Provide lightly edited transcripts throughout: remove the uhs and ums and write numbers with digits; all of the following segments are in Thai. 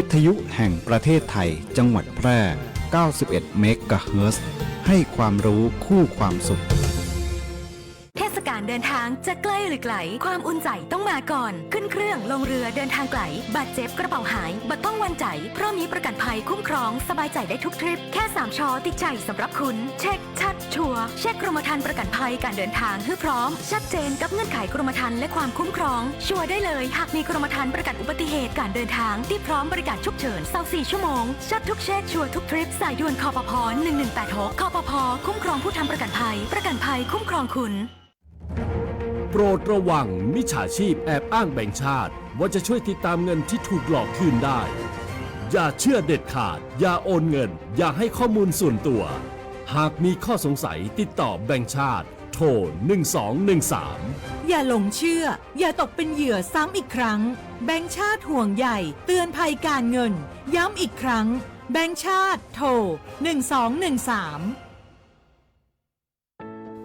วิทยุแห่งประเทศไทยจังหวัดแพร่ 91 เมกะเฮิรตซ์ ให้ความรู้คู่ความสุขเทศกาลเดินทางจะใกล้หรือไกลความอุ่นใจต้องมาก่อนขึ้นเครื่องลงเรือเดินทางไกลบาดเจ็บกระเป๋าหายบัดต้องวันใจเพราะมีประกันภัยคุ้มครองสบายใจได้ทุกทริปแค่3 ชอติดใจสำหรับคุณเช็คชัดชัวร์เช็คกรมธรรม์ประกันภัยการเดินทางให้พร้อมชัดเจนกับเงื่อนไขกรมธรรม์และความคุ้มครองชัวร์ได้เลยหากมีกรมธรรม์ประกันอุบัติเหตุการเดินทางที่พร้อมบริการฉุกเฉิน24 ชั่วโมงชัดทุกเช็คชัวร์ทุกทริปสายด่วนคปภ1186คปภคุ้มครองผู้ทำประกันภัยคุ้มครองคุณโปรดระวังมิจฉาชีพแอบอ้างแบงก์ชาติว่าจะช่วยติดตามเงินที่ถูกหลอกคืนได้อย่าเชื่อเด็ดขาดอย่าโอนเงินอย่าให้ข้อมูลส่วนตัวหากมีข้อสงสัยติดต่อแบงก์ชาติโทร1213อย่าหลงเชื่ออย่าตกเป็นเหยื่อซ้ำอีกครั้งแบงก์ชาติห่วงใยเตือนภัยการเงินย้ำอีกครั้งแบงก์ชาติโทร1213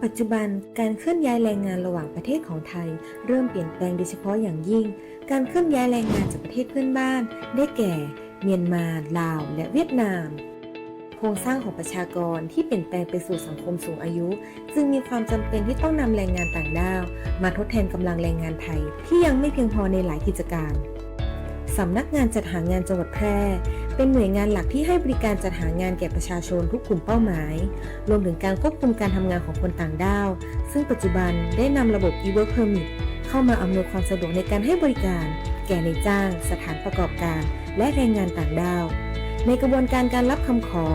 ปัจจุบันการเคลื่อนย้ายแรงงานระหว่างประเทศของไทยเริ่มเปลี่ยนแปลงโดยเฉพาะอย่างยิ่งการเคลื่อนย้ายแรงงานจากประเทศเพื่อนบ้านได้แก่เมียนมาลาวและเวียดนามโครงสร้างของประชากรที่เปลี่ยนแปลงไปสู่สังคมสูงอายุจึงมีความจำเป็นที่ต้องนำแรงงานต่างด้าวมาทดแทนกำลังแรงงานไทยที่ยังไม่เพียงพอในหลายกิจการสำนักงานจัดหางานจังหวัดแพร่เป็นหน่วยงานหลักที่ให้บริการจัดหางานแก่ประชาชนทุกกลุ่มเป้าหมายรวมถึงการควบคุมการทำงานของคนต่างด้าวซึ่งปัจจุบันได้นำระบบ e-work permit เข้ามาอำนวยความสะดวกในการให้บริการแก่นายจ้างสถานประกอบการและแรงงานต่างด้าวในกระบวนการการรับคำขอ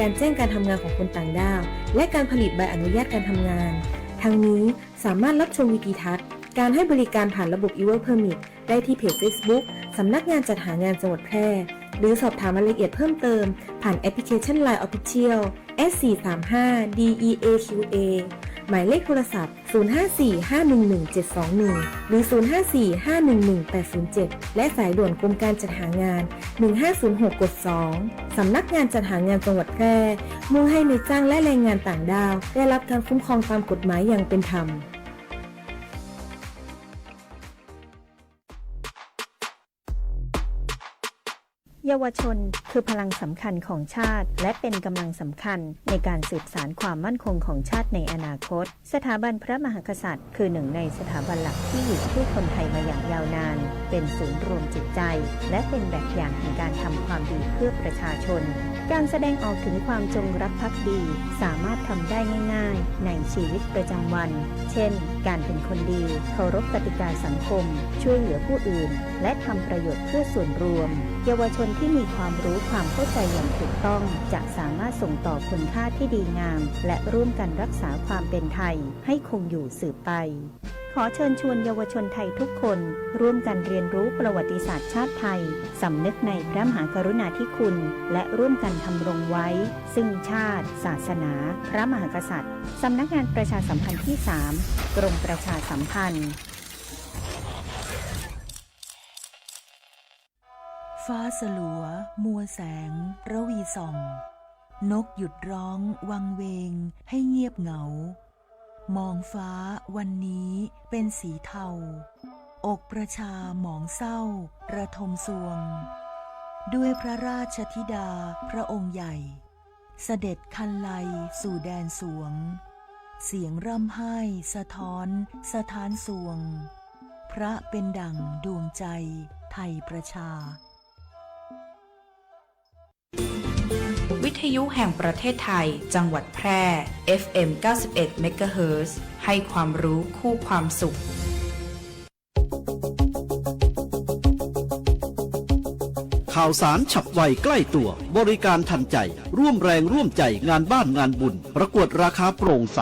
การแจ้งการทำงานของคนต่างด้าวและการผลิตใบอนุญาตการทำงานทั้งนี้สามารถรับชมวิดีทัศน์การให้บริการผ่านระบบ e-work permit ได้ที่เพจ Facebook สำนักงานจัดหางานจังหวัดแพร่หรือสอบถามรายละเอียดเพิ่มเติมผ่านแอปพลิเคชัน LINE Official S435DEAQA หมายเลขโทรศัพท์ 0545111721 หรือ 0545111807 และสายด่วนกรมการจัดหางาน 1506 กด 2 สำนักงานจัดหางานจังหวัดแพร่มุ่งให้นายจ้างและแรงงานต่างด้าวได้รับการคุ้มครองตามกฎหมายอย่างเป็นธรรมเยาวชนคือพลังสำคัญของชาติและเป็นกำลังสำคัญในการสืบสานความมั่นคงของชาติในอนาคตสถาบันพระมหากษัตริย์คือหนึ่งในสถาบันหลักที่อยู่คู่คนไทยมาอย่างยาวนานเป็นศูนย์รวมจิตใจและเป็นแบบอย่างแห่งการทำความดีเพื่อประชาชนการแสดงออกถึงความจงรักภักดีสามารถทำได้ง่ายๆในชีวิตประจำวันเช่นการเป็นคนดีเคารพกติกาสังคมช่วยเหลือผู้อื่นและทำประโยชน์เพื่อส่วนรวมเยาวชนที่มีความรู้ความเข้าใจอย่างถูกต้องจะสามารถส่งต่อคุณค่าที่ดีงามและร่วมกันรักษาความเป็นไทยให้คงอยู่สืบไปขอเชิญชวนเยาวชนไทยทุกคนร่วมกันเรียนรู้ประวัติศาสตร์ชาติไทยสำนึกในพระมหากรุณาธิคุณและร่วมกันทำรงไว้ซึ่งชาติศาสนาพระมหากษัตริย์สำนักงานประชาสัมพันธ์ที่ 3 กรมประชาสัมพันธ์ฟ้าสลัวมัวแสงระวีส่องนกหยุดร้องวังเวงให้เงียบเหงามองฟ้าวันนี้เป็นสีเทาอกประชาหมองเศร้าระทมสวงด้วยพระราชธิดาพระองค์ใหญ่เสด็จคันไลสู่แดนสวงเสียงร่ำไห้สะท้อนสถานสวงพระเป็นดั่งดวงใจไทยประชาวิทยุแห่งประเทศไทยจังหวัดแพร่ FM 91 เมกะเฮิรตซ์ ให้ความรู้คู่ความสุขข่าวสารฉับไวใกล้ตัวบริการทันใจร่วมแรงร่วมใจงานบ้านงานบุญประกวดราคาโปร่งใส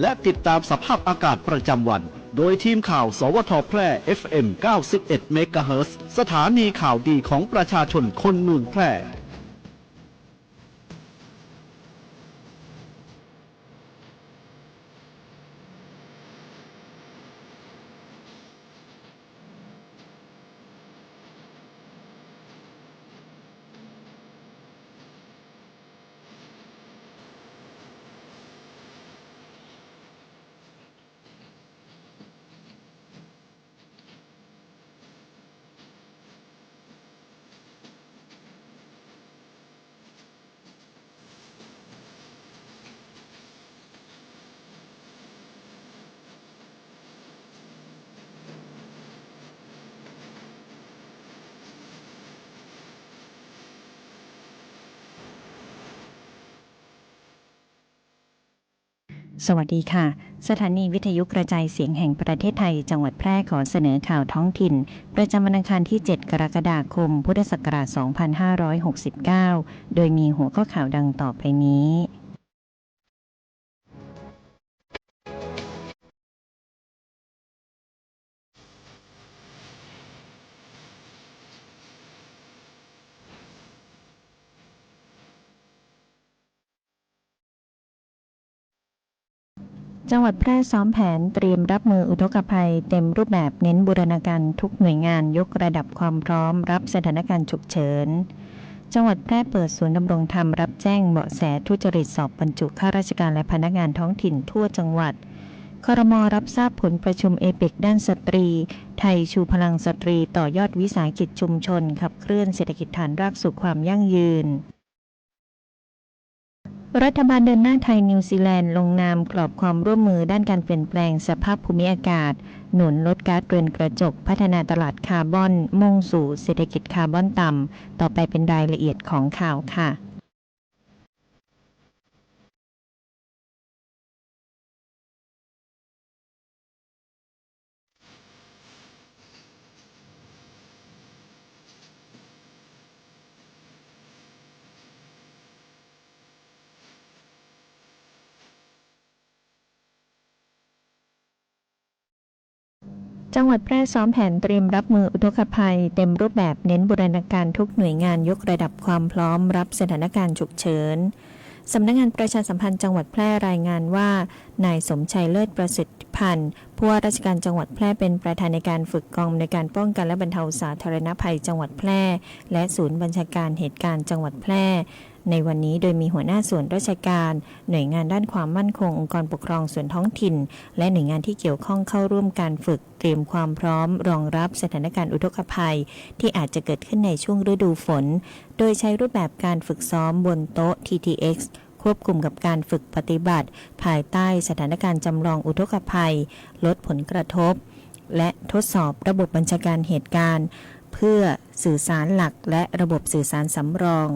และติดตามสภาพอากาศประจำวันโดยทีมข่าวสวทแพร่ FM 91 เมกะเฮิรตซ์ สถานีข่าวดีของประชาชนคนเมืองแพร่ สวัสดีค่ะสถานีวิทยุกระจายเสียงแห่งประเทศไทยจังหวัดแพร่ขอเสนอข่าวท้องถิ่นประจำวันอังคารที่ 7 กรกฎาคม พุทธศักราช 2569 โดยมีหัวข้อข่าวดังต่อไปนี้ จังหวัดแพร่ซ้อมแผนเตรียมรับมืออุทกภัยเต็มรูปแบบเน้นบูรณาการทุกหน่วยงานยกระดับความพร้อมรับสถานการณ์ฉุกเฉินจังหวัดแพร่เปิดศูนย์ดำรงธรรมรับแจ้งเบาะแสทุจริตสอบบรรจุข้าราชการและพนักงานท้องถิ่นทั่วจังหวัดครม.รับทราบผลประชุมเอเปกด้านสตรีไทยชูพลังสตรีต่อยอดวิสาหกิจชุมชนขับเคลื่อนเศรษฐกิจฐานรากสู่ความยั่งยืนรัฐบาลเดินหน้าไทยนิวซีแลนด์ลงนามกรอบความร่วมมือด้านการเปลี่ยนแปลงสภาพภูมิอากาศหนุนลดก๊าซเรือนกระจกพัฒนาตลาดคาร์บอนมุ่งสู่เศรษฐกิจคาร์บอนต่ำต่อไปเป็นรายละเอียดของข่าวค่ะจังหวัดแพร่ซ้อมแผนเตรียมรับมืออุทกภัยเต็มรูปแบบเน้นบูรณาการทุกหน่วยงานยกระดับความพร้อมรับสถานการณ์ฉุกเฉินสำนักงานประชาสัมพันธ์จังหวัดแพร่รายงานว่านายสมชัยเลิศประสิทธิพันธ์ผู้ว่าราชการจังหวัดแพร่เป็นประธานในการฝึกกองในการป้องกันและบรรเทาสาธารณภัยจังหวัดแพร่และศูนย์บัญชาการเหตุการณ์จังหวัดแพร่ในวันนี้โดยมีหัวหน้าส่วนราชการหน่วยงานด้านความมั่นคงองค์กรปกครองส่วนท้องถิ่นและหน่วยงานที่เกี่ยวข้องเข้าร่วมการฝึกเตรียมความพร้อมรองรับสถานการณ์อุทกภัยที่อาจจะเกิดขึ้นในช่วงฤดูฝนโดยใช้รูปแบบการฝึกซ้อมบนโต๊ะ TTX ควบคุมกับการฝึกปฏิบัติภายใต้สถานการณ์จำลองอุทกภัยลดผลกระทบและทดสอบระบบบัญชาการเหตุการณ์เพื่อสื่อสารหลักและระบบสื่อสารสำรอง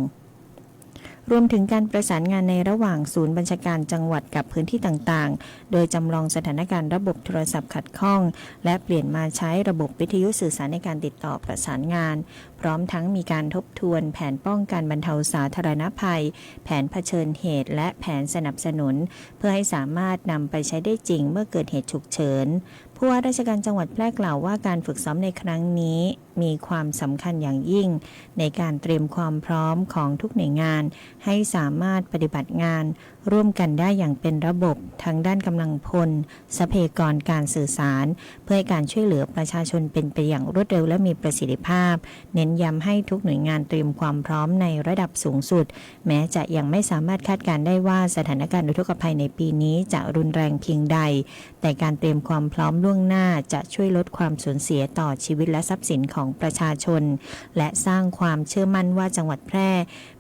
รวมถึงการประสานงานในระหว่างศูนย์บัญชาการจังหวัดกับพื้นที่ต่างๆโดยจำลองสถานการณ์ระบบโทรศัพท์ขัดข้องและเปลี่ยนมาใช้ระบบวิทยุสื่อสารในการติดต่อประสานงานพร้อมทั้งมีการทบทวนแผนป้องกันบรรเทาสาธารณภัยแผนเผชิญเหตุและแผนสนับสนุนเพื่อให้สามารถนำไปใช้ได้จริงเมื่อเกิดเหตุฉุกเฉินผู้ว่าราชการจังหวัดแพร่กล่าวว่าการฝึกซ้อมในครั้งนี้มีความสำคัญอย่างยิ่งในการเตรียมความพร้อมของทุกหน่วยงานให้สามารถปฏิบัติงานร่วมกันได้อย่างเป็นระบบทั้งด้านกำลังพลทรัพยากรการสื่อสารเพื่อให้การช่วยเหลือประชาชนเป็นไปอย่างรวดเร็วและมีประสิทธิภาพเน้นย้ำให้ทุกหน่วยงานเตรียมความพร้อมในระดับสูงสุดแม้จะยังไม่สามารถคาดการณ์ได้ว่าสถานการณ์อุทกภัยในปีนี้จะรุนแรงเพียงใดแต่การเตรียมความพร้อมล่วงหน้าจะช่วยลดความสูญเสียต่อชีวิตและทรัพย์สินของประชาชนและสร้างความเชื่อมั่นว่าจังหวัดแพร่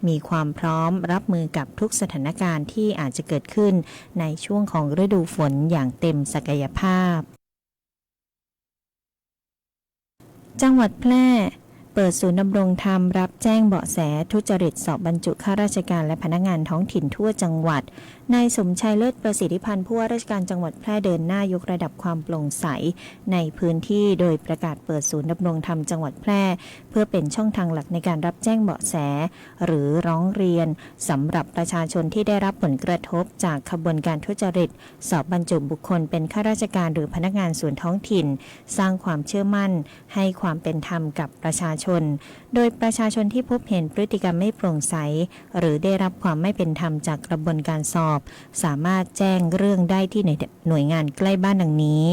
มีความพร้อมรับมือกับทุกสถานการณ์ที่อาจจะเกิดขึ้นในช่วงของฤดูฝนอย่างเต็มศักยภาพจังหวัดแพร่เปิดศูนย์ดำรงธรรมรับแจ้งเบาะแสทุจริตสอบบรรจุข้าราชการและพนักงานท้องถิ่นทั่วจังหวัดนายสมชัยเลิศประสิทธิพันธ์ผู้ว่าราชการจังหวัดแพร่เดินหน้ายกระดับความโปร่งใสในพื้นที่โดยประกาศเปิดศูนย์ดำรงธรรมจังหวัดแพร่เพื่อเป็นช่องทางหลักในการรับแจ้งเบาะแสหรือร้องเรียนสำหรับประชาชนที่ได้รับผลกระทบจากขบวนการทุจริตสอบบรรจุบุคคลเป็นข้าราชการหรือพนักงานส่วนท้องถิ่นสร้างความเชื่อมั่นให้ความเป็นธรรมกับประชาชนโดยประชาชนที่พบเห็นพฤติกรรมไม่โปร่งใสหรือได้รับความไม่เป็นธรรมจากกระบวนการสอบสามารถแจ้งเรื่องได้ที่หน่วยงานใกล้บ้านดังนี้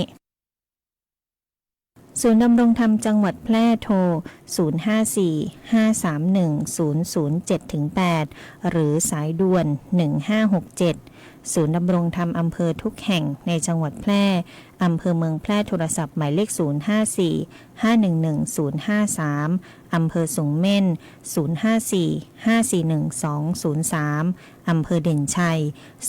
ศูนย์ดำรงธรรมจังหวัดแพร่โทร 054-531-007-8 หรือสายด่วน 1567 ศูนย์ดำรงธรรมอำเภอทุกแห่งในจังหวัดแพร่ อำเภอเมืองแพร่โทรศัพท์หมายเลข 054-511-053 อำเภอสูงเม่น 054-541-203 อำเภอเด่นชัย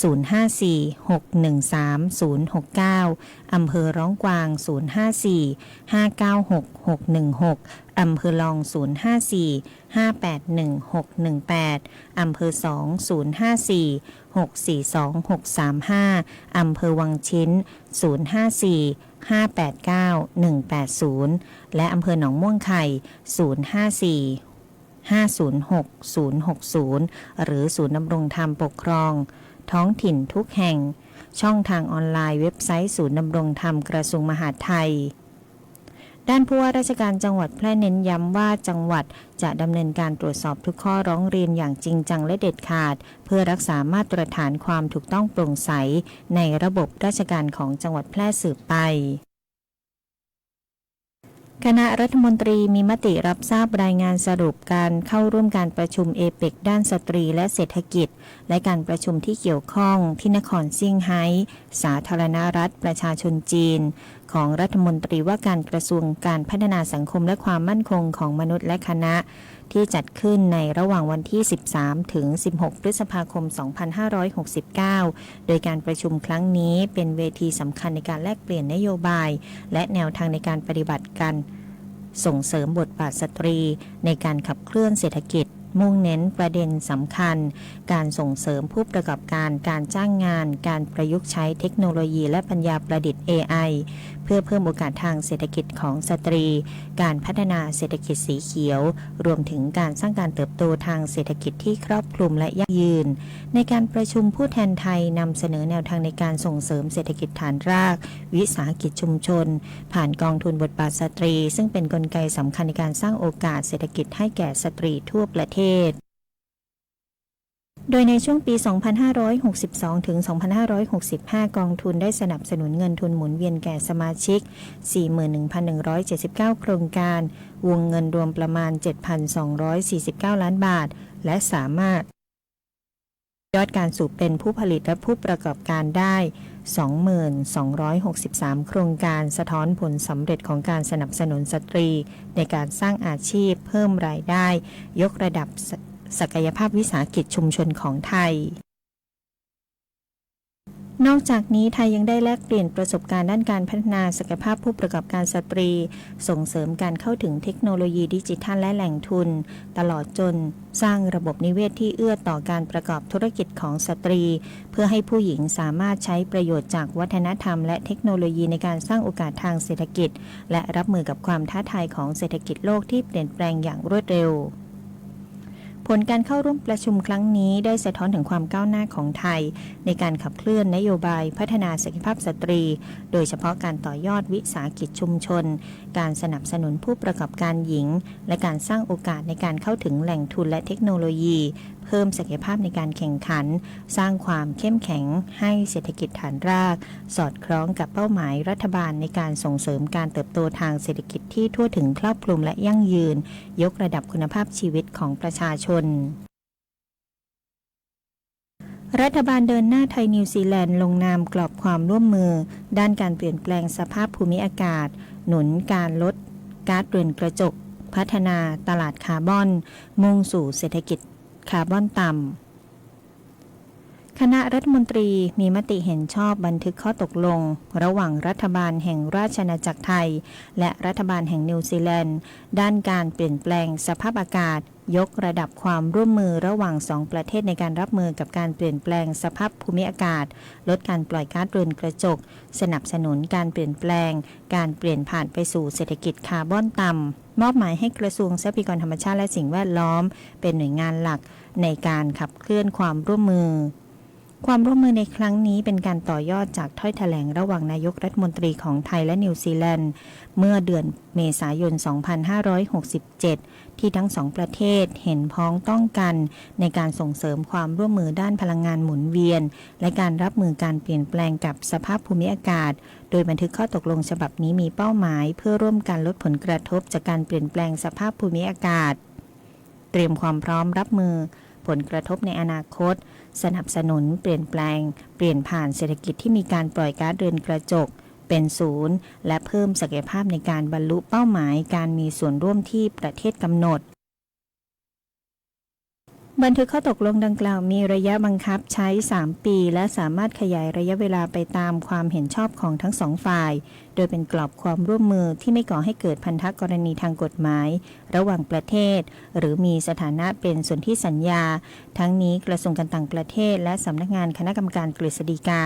054-613-069 อำเภอร้องกวาง 054-596-616 อำเภอลอง 054-581-618 อำเภอ2-054-642-635 อำเภอวังชิ้น 054-589-180 และอำเภอหนองม่วงไข่ 054-506-060 หรือศูนย์ดำรงธรรมปกครองท้องถิ่นทุกแห่งช่องทางออนไลน์เว็บไซต์ศูนย์ดำรงธรรมกระทรวงมหาดไทยด้านผู้ว่าราชการจังหวัดแพร่เน้นย้ำว่าจังหวัดจะดำเนินการตรวจสอบทุกข้อร้องเรียนอย่างจริงจังและเด็ดขาดเพื่อรักษามาตรฐานความถูกต้องโปร่งใสในระบบราชการของจังหวัดแพร่สืบไปคณะรัฐมนตรีมีมติรับทราบรายงานสรุปการเข้าร่วมการประชุมเอเปกด้านสตรีและเศรษฐกิจและการประชุมที่เกี่ยวข้องที่นครเซี่ยงไฮ้สาธารณรัฐประชาชนจีนของรัฐมนตรีว่าการกระทรวงการพัฒนาสังคมและความมั่นคงของมนุษย์และคณะที่จัดขึ้นในระหว่างวันที่ 13 ถึง 16 พฤษภาคม 2569 โดยการประชุมครั้งนี้เป็นเวทีสำคัญในการแลกเปลี่ยนนโยบายและแนวทางในการปฏิบัติการส่งเสริมบทบาทสตรีในการขับเคลื่อนเศรษฐกิจมุ่งเน้นประเด็นสำคัญการส่งเสริมผู้ประกอบการการจ้างงานการประยุกต์ใช้เทคโนโลยีและปัญญาประดิษฐ์ AI เพื่อเพิ่มโอกาสทางเศรษฐกิจของสตรีการพัฒนาเศรษฐกิจสีเขียวรวมถึงการสร้างการเติบโตทางเศรษฐกิจที่ครอบคลุมและยั่งยืนในการประชุมผู้แทนไทยนำเสนอแนวทางในการส่งเสริมเศรษฐกิจฐานรากวิสาหกิจชุมชนผ่านกองทุนบทบาทสตรีซึ่งเป็นกลไกสำคัญในการสร้างโอกาสเศรษฐกิจให้แก่สตรีทั่วประเทศโดยในช่วงปี 2562 ถึง 2565 กองทุนได้สนับสนุนเงินทุนหมุนเวียนแก่สมาชิก 41,179 โครงการวงเงินรวมประมาณ 7,249 ล้านบาทและสามารถยอดการสู่เป็นผู้ผลิตและผู้ประกอบการได้ 2,263 โครงการสะท้อนผลสำเร็จของการสนับสนุนสตรีในการสร้างอาชีพเพิ่มรายได้ยกระดับศักยภาพวิสาหกิจชุมชนของไทยนอกจากนี้ไทยยังได้แลกเปลี่ยนประสบการณ์ด้านการพัฒนาศักยภาพผู้ประกอบการสตรีส่งเสริมการเข้าถึงเทคโนโลยีดิจิทัลและแหล่งทุนตลอดจนสร้างระบบนิเวศที่เอื้อต่อการประกอบธุรกิจของสตรีเพื่อให้ผู้หญิงสามารถใช้ประโยชน์จากวัฒนธรรมและเทคโนโลยีในการสร้างโอกาสทางเศรษฐกิจและรับมือกับความท้าทายของเศรษฐกิจโลกที่เปลี่ยนแปลงอย่างรวดเร็วผลการเข้าร่วมประชุมครั้งนี้ได้สะท้อนถึงความก้าวหน้าของไทยในการขับเคลื่อนนโยบายพัฒนาศักยภาพสตรีโดยเฉพาะการต่อยอดวิสาหกิจชุมชนการสนับสนุนผู้ประกอบการหญิงและการสร้างโอกาสในการเข้าถึงแหล่งทุนและเทคโนโลยีเพิ่มศักยภาพในการแข่งขันสร้างความเข้มแข็งให้เศรษฐกิจฐานรากสอดคล้องกับเป้าหมายรัฐบาลในการส่งเสริมการเติบโตทางเศรษฐกิจที่ทั่วถึงครอบคลุมและยั่งยืนยกระดับคุณภาพชีวิตของประชาชนรัฐบาลเดินหน้าไทยนิวซีแลนด์ลงนามกรอบความร่วมมือด้านการเปลี่ยนแปลงสภาพภูมิอากาศหนุนการลดก๊าซเรือนกระจกพัฒนาตลาดคาร์บอนมุ่งสู่เศรษฐกิจคาร์บอนต่ำคณะรัฐมนตรีมีมติเห็นชอบบันทึกข้อตกลงระหว่างรัฐบาลแห่งราชอาณาจักรไทยและรัฐบาลแห่งนิวซีแลนด์ด้านการเปลี่ยนแปลงสภาพอากาศยกระดับความร่วมมือระหว่าง2ประเทศในการรับมือกับการเปลี่ยนแปลงสภาพภูมิอากาศลดการปล่อยก๊าซเรือนกระจกสนับสนุนการเปลี่ยนแปลงการเปลี่ยนผ่านไปสู่เศรษฐกิจคาร์บอนต่ำมอบหมายให้กระทรวงทรัพยากรธรรมชาติและสิ่งแวดล้อมเป็นหน่วยงานหลักในการขับเคลื่อนความร่วมมือในครั้งนี้เป็นการต่อยอดจากถ้อยแถลงระหว่างนายกรัฐมนตรีของไทยและนิวซีแลนด์เมื่อเดือนเมษายน 2567 ที่ทั้งสองประเทศเห็นพ้องต้องกันในการส่งเสริมความร่วมมือด้านพลังงานหมุนเวียนและการรับมือการเปลี่ยนแปลงกับสภาพภูมิอากาศโดยบันทึกข้อตกลงฉบับนี้มีเป้าหมายเพื่อร่วมกันลดผลกระทบจากการเปลี่ยนแปลงสภาพภูมิอากาศเตรียมความพร้อมรับมือผลกระทบในอนาคตสนับสนุนเปลี่ยนแปลงเปลี่ยนผ่านเศรษฐกิจที่มีการปล่อยก๊าซเรือนกระจก เป็นศูนย์และเพิ่มศักยภาพในการบรรลุเป้าหมายการมีส่วนร่วมที่ประเทศกำหนดบันทึกข้อตกลงดังกล่าวมีระยะบังคับใช้3ปีและสามารถขยายระยะเวลาไปตามความเห็นชอบของทั้งสองฝ่ายโดยเป็นกรอบความร่วมมือที่ไม่ก่อให้เกิดพันธกรณีทางกฎหมายระหว่างประเทศหรือมีสถานะเป็นสนธิสัญญาทั้งนี้กระทรวงการต่างประเทศและสำนักงานคณะกรรมการกฤษฎีกา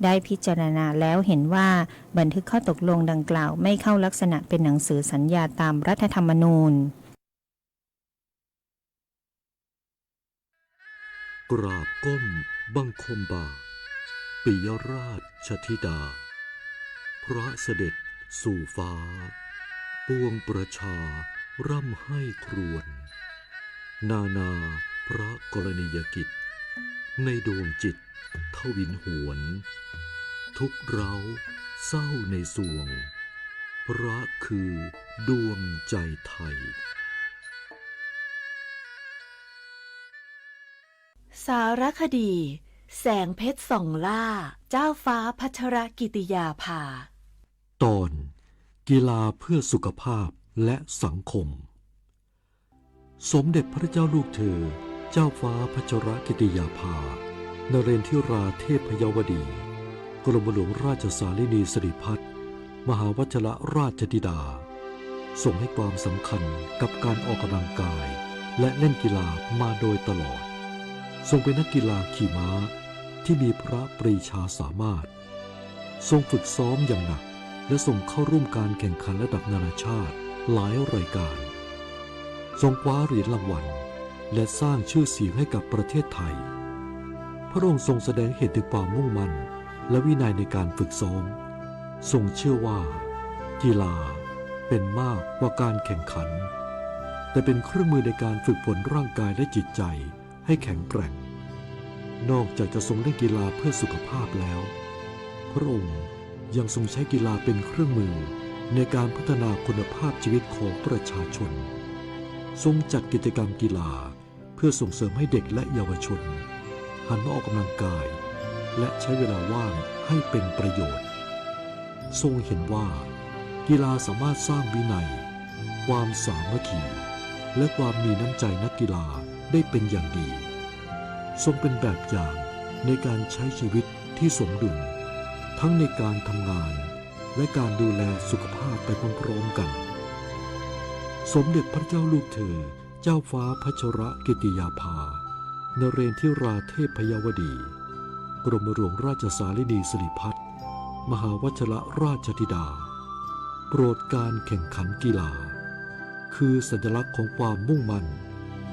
ได้พิจารณาแล้วเห็นว่าบันทึกข้อตกลงดังกล่าวไม่เข้าลักษณะเป็นหนังสือสัญญาตามรัฐธรรมนูญกราบก้มบังคมบาทปิยราชธิดาพระเสด็จสู่ฟ้าปวงประชาร่ำให้ครวญนานาพระกรณียกิจในดวงจิตทวินหวนทุกเร้าเศร้าในสวงพระคือดวงใจไทยสารคดีแสงเพชรส่องล่าเจ้าฟ้าพัชรกิติยาภาตอนกีฬาเพื่อสุขภาพและสังคมสมเด็จพระเจ้าลูกเธอเจ้าฟ้าพัชรกิติยาภานเรนทิราเทพยวดีกรมหลวงราชสารินีสิริพัฒน์มหาวชิรราชธิดาทรงให้ความสำคัญกับการออกกำลังกายและเล่นกีฬามาโดยตลอดทรงเป็นนักกีฬาขี่ม้าที่มีพระปรีชาสามารถทรงฝึกซ้อมอย่างหนักและทรงเข้าร่วมการแข่งขันระดับนานาชาติหลายรายการทรงคว้าเหรียญรางวัลและสร้างชื่อเสียงให้กับประเทศไทยพระองค์ทรงแสดงเห็นถึงความมุ่งมั่นและวินัยในการฝึกซ้อมทรงเชื่อว่ากีฬาเป็นมากกว่าการแข่งขันแต่เป็นเครื่องมือในการฝึกฝนร่างกายและจิตใจให้แข็งแกร่งนอกจากจะทรงเล่นกีฬาเพื่อสุขภาพแล้วพระองค์ยังทรงใช้กีฬาเป็นเครื่องมือในการพัฒนาคุณภาพชีวิตของประชาชนทรงจัดกิจกรรมกีฬาเพื่อส่งเสริมให้เด็กและเยาวชนหันมาออกกำลังกายและใช้เวลาว่างให้เป็นประโยชน์ทรงเห็นว่ากีฬาสามารถสร้างวินัยความสามัคคีและความมีน้ำใจนักกีฬาได้เป็นอย่างดีทรงเป็นแบบอย่างในการใช้ชีวิตที่สมดุลทั้งในการทำงานและการดูแลสุขภาพไปพร้อมๆกันสมเด็จพระเจ้าลูกเธอเจ้าฟ้าพัชรกิติยาภานเรนทิราเทพยวดีกรมหลวงราชสารินีสิริพัฒน์มหาวชิรราชธิดาโปรดการแข่งขันกีฬาคือสัญลักษณ์ของความมุ่งมั่น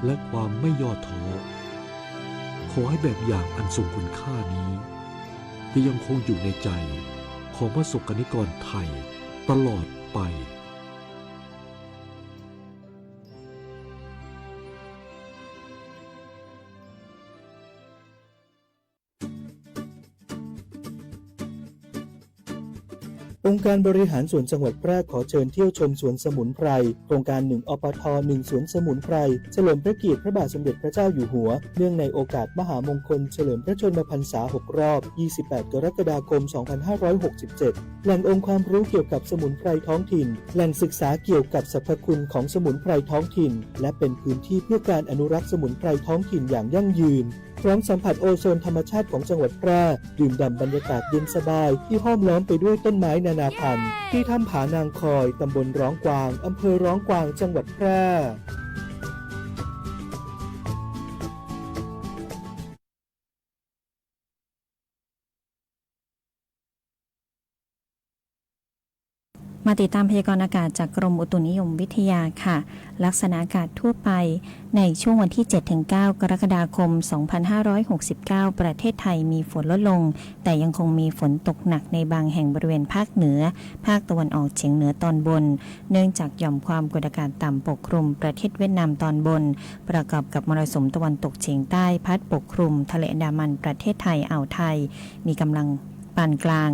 และความไม่ย่อท้อขอให้แบบอย่างอันทรงคุณค่านี้ที่ยังคงอยู่ในใจของประสบกนิกรไทยตลอดไปองค์การบริหารส่วนจังหวัดแพร่ขอเชิญเที่ยวชมสวนสมุนไพรโครงการ1 อปท. 1 สวนสมุนไพรเฉลิมพระเกียรติพระบาทสมเด็จพระเจ้าอยู่หัวเนื่องในโอกาสมหามงคลเฉลิมพระชนมพรรษา6 รอบ 28 กรกฎาคม 2567 แหล่งองค์ความรู้เกี่ยวกับสมุนไพรท้องถิ่นแหล่งศึกษาเกี่ยวกับสรรพคุณของสมุนไพรท้องถิ่นและเป็นพื้นที่เพื่อการอนุรักษ์สมุนไพรท้องถิ่นอย่างยั่งยืนพร้อมสัมผัสโอโซนธรรมชาติของจังหวัดแพร่ดื่มด่ำบรรยากาศเย็นสบายที่ห้อมล้อมไปด้วยต้นไม้นานาพันธุ์ที่ถ้ำผานางคอยตำบลร้องกวางอำเภอร้องกวางจังหวัดแพร่มาติดตามพยากรณ์อากาศจากกรมอุตุนิยมวิทยาค่ะลักษณะอากาศทั่วไปในช่วงวันที่ 7-9 กรกฎาคม 2569 ประเทศไทยมีฝนลดลงแต่ยังคงมีฝนตกหนักในบางแห่งบริเวณภาคเหนือภาคตะวันออกเฉียงเหนือตอนบนเนื่องจากหย่อมความกดอากาศต่ำปกคลุมประเทศเวียดนามตอนบนประกอบกับมรสุมตะวันตกเฉียงใต้พัดปกคลุมทะเลอันดามันประเทศไทยอ่าวไทยมีกำลัง ปานกลาง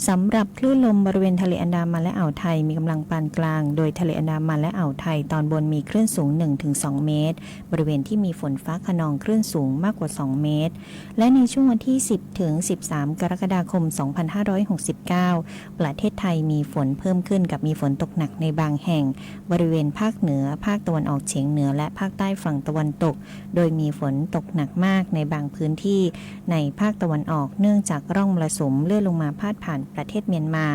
สำหรับคลื่นลมบริเวณทะเลอันดามันและอ่าวไทยมีกำลังปานกลางโดยทะเลอันดามันและอ่าวไทยตอนบนมีคลื่นสูง 1-2 เมตรบริเวณที่มีฝนฟ้าคะนองคลื่นสูงมากกว่า2 เมตรและในช่วงวันที่ 10-13 กรกฎาคม 2569 ประเทศไทยมีฝนเพิ่มขึ้นกับมีฝนตกหนักในบางแห่งบริเวณภาคเหนือภาคตะวันออกเฉียงเหนือและภาคใต้ฝั่งตะวันตกโดยมีฝนตกหนักมากในบางพื้นที่ในภาคตะวันออกเนื่องจากร่องมรสุมเลื่อนลงมาพาดผ่านประเทศเมียนมา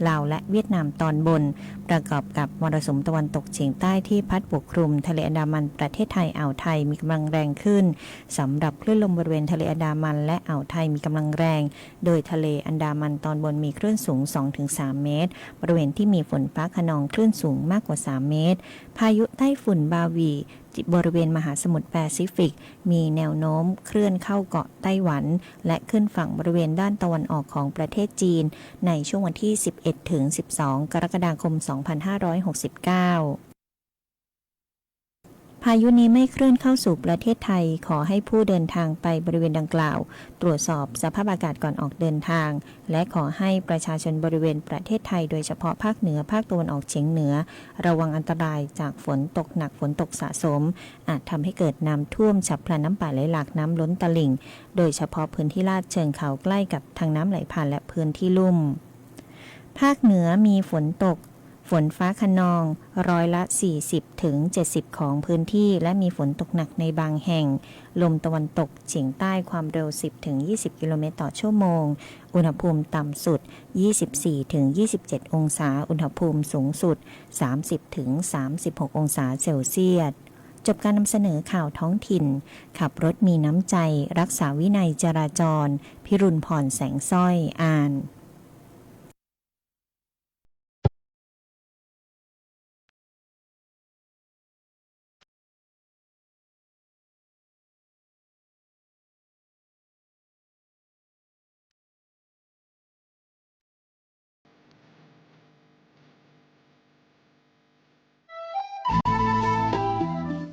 ลาวและเวียดนามตอนบนประกอบกับมรสุมตะวันตกเฉียงใต้ที่พัดปกคลุมทะเลอันดามันประเทศไทยอ่าวไทยมีกำลังแรงขึ้นสำหรับคลื่นลมบริเวณทะเลอันดามันและอ่าวไทยมีกำลังแรงโดยทะเลอันดามันตอนบนมีคลื่นสูง 2-3 เมตรบริเวณที่มีฝนฟ้าคะนองคลื่นสูงมากกว่า3 เมตรพายุไต้ฝุ่นบาวีบริเวณมหาสมุทรแปซิฟิกมีแนวโน้มเคลื่อนเข้าเกาะไต้หวันและขึ้นฝั่งบริเวณด้านตะวันออกของประเทศจีนในช่วงวันที่ 11-12 กรกฎาคม 2569พายุนี้ไม่เคลื่อนเข้าสู่ประเทศไทยขอให้ผู้เดินทางไปบริเวณดังกล่าวตรวจสอบสภาพอากาศก่อนออกเดินทางและขอให้ประชาชนบริเวณประเทศไทยโดยเฉพาะภาคเหนือภาคตะวันออกเฉียงเหนือระวังอันตรายจากฝนตกหนักฝนตกสะสมอาจทำให้เกิดน้ำท่วมฉับพลันน้ำป่าไหลหลากน้ำล้นตลิ่งโดยเฉพาะพื้นที่ลาดเชิงเขาใกล้กับทางน้ำไหลผ่านและพื้นที่ลุ่มภาคเหนือมีฝนตกฝนฟ้าคะนองร้อยละ 40-70 ของพื้นที่และมีฝนตกหนักในบางแห่งลมตะวันตกเฉียงใต้ความเร็ว 10-20 กิโลเมตรต่อชั่วโมงอุณหภูมิต่ำสุด 24-27 องศาอุณหภูมิสูงสุด 30-36 องศาเซลเซียสจบการนำเสนอข่าวท้องถิ่นขับรถมีน้ำใจรักษาวินัยจราจรพิรุณพรแสงสร้อยอ่าน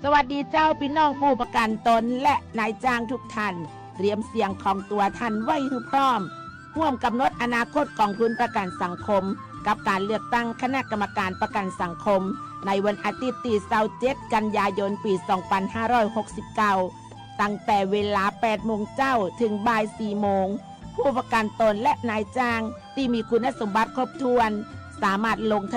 สวัสดีเจ้าพี่น้องผู้ประกันตนและนายจ้างทุกท่านเตรียมเสียงของตัวท่านไว้ให้พร้อมร่วมกำหนดอนาคตกองทุนประกันสังคมกับการเลือกตั้งคณะกรรมการประกันสังคมในวันอาทิตย์ที่27 กันยายนปี 2569 ตั้งแต่เวลา 8 โมงเจ้าถึงบ่าย 4 โมงผู้ประกันตนและนายจ้างที่มีคุณสมบัติครบถ้วนสามารถลงทะ